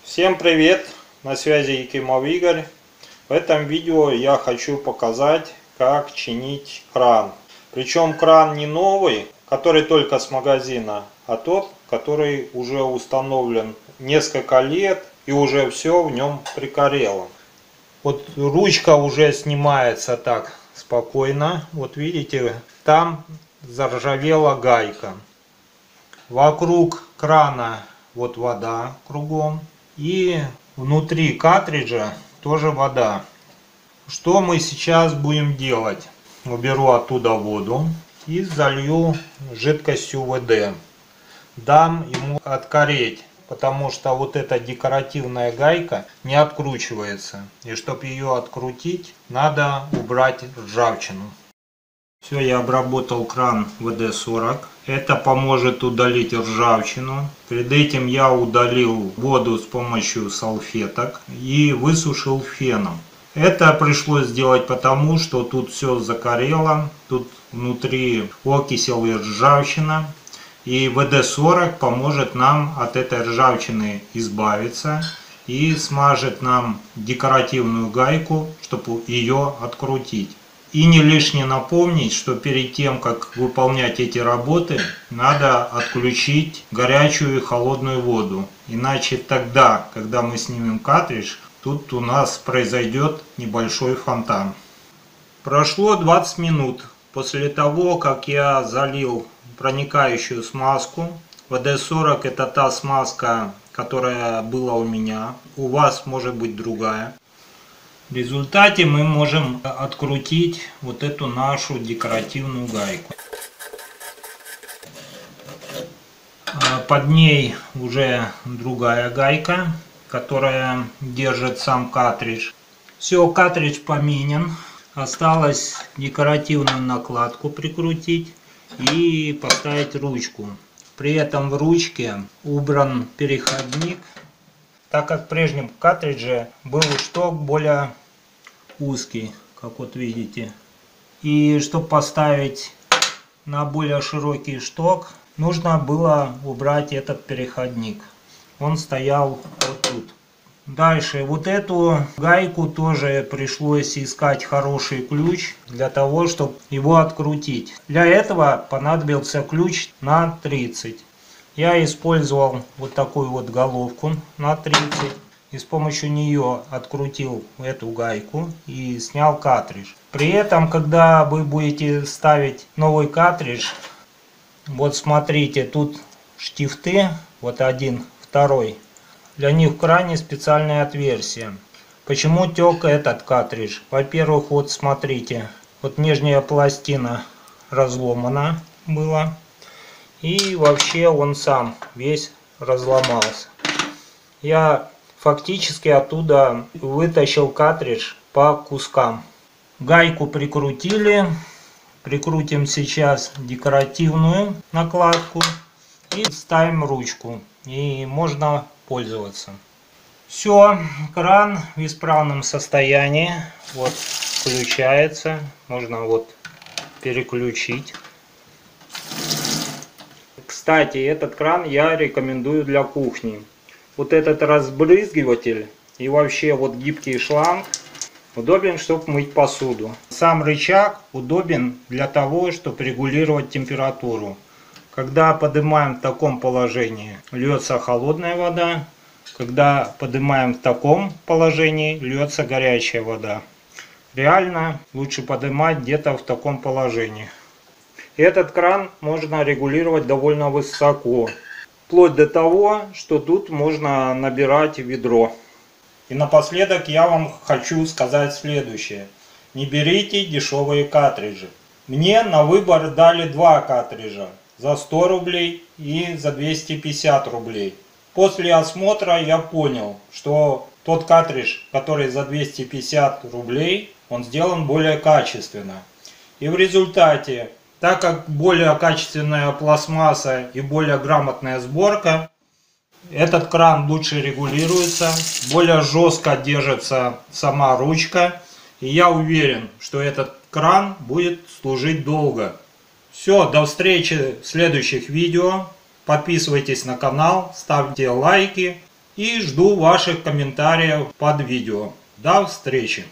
Всем привет! На связи Якимов Игорь. В этом видео я хочу показать, как чинить кран. Причем кран не новый, который только с магазина, а тот, который уже установлен несколько лет и уже все в нем прикорело. Вот ручка уже снимается так спокойно. Вот видите, там заржавела гайка. Вокруг крана вот вода кругом. И внутри картриджа тоже вода. Что мы сейчас будем делать? Уберу оттуда воду и залью жидкостью ВД. Дам ему откореть, потому что вот эта декоративная гайка не откручивается. И чтобы ее открутить, надо убрать ржавчину. Все, я обработал кран ВД-40. Это поможет удалить ржавчину. Перед этим я удалил воду с помощью салфеток и высушил феном. Это пришлось сделать потому, что тут все закорело. Тут внутри окисел и ржавчина. И ВД-40 поможет нам от этой ржавчины избавиться. И смажет нам декоративную гайку, чтобы ее открутить. И не лишне напомнить, что перед тем, как выполнять эти работы, надо отключить горячую и холодную воду. Иначе тогда, когда мы снимем картридж, тут у нас произойдет небольшой фонтан. Прошло 20 минут после того, как я залил проникающую смазку. ВД-40 это та смазка, которая была у меня. У вас может быть другая. В результате мы можем открутить вот эту нашу декоративную гайку. Под ней уже другая гайка, которая держит сам картридж. Все, картридж поменен. Осталось декоративную накладку прикрутить и поставить ручку. При этом в ручке убран переходник, так как в прежнем картридже был шток более узкий, как вот видите. И чтобы поставить на более широкий шток, нужно было убрать этот переходник. Он стоял вот тут. Дальше вот эту гайку тоже пришлось искать хороший ключ для того, чтобы его открутить. Для этого понадобился ключ на 30. Я использовал вот такую вот головку на 30. И с помощью нее открутил эту гайку и снял картридж. При этом, когда вы будете ставить новый картридж, вот смотрите, тут штифты, вот один, второй. Для них в кране специальное отверстие. Почему тек этот картридж? Во-первых, вот смотрите, вот нижняя пластина разломана была. И вообще он сам весь разломался. Я фактически оттуда вытащил картридж по кускам. Гайку прикрутили. Прикрутим сейчас декоративную накладку. И ставим ручку. И можно пользоваться. Все, кран в исправном состоянии. Вот включается. Можно вот переключить. Кстати, этот кран я рекомендую для кухни. Вот этот разбрызгиватель и вообще вот гибкий шланг удобен, чтобы мыть посуду. Сам рычаг удобен для того, чтобы регулировать температуру. Когда поднимаем в таком положении, льется холодная вода. Когда поднимаем в таком положении, льется горячая вода. Реально лучше поднимать где-то в таком положении. Этот кран можно регулировать довольно высоко. Вплоть до того, что тут можно набирать ведро. И напоследок я вам хочу сказать следующее. Не берите дешевые картриджи. Мне на выбор дали два картриджа. За 100 рублей и за 250 рублей. После осмотра я понял, что тот картридж, который за 250 рублей, он сделан более качественно. И в результате, так как более качественная пластмасса и более грамотная сборка, этот кран лучше регулируется, более жестко держится сама ручка. И я уверен, что этот кран будет служить долго. Все, до встречи в следующих видео. Подписывайтесь на канал, ставьте лайки. И жду ваших комментариев под видео. До встречи!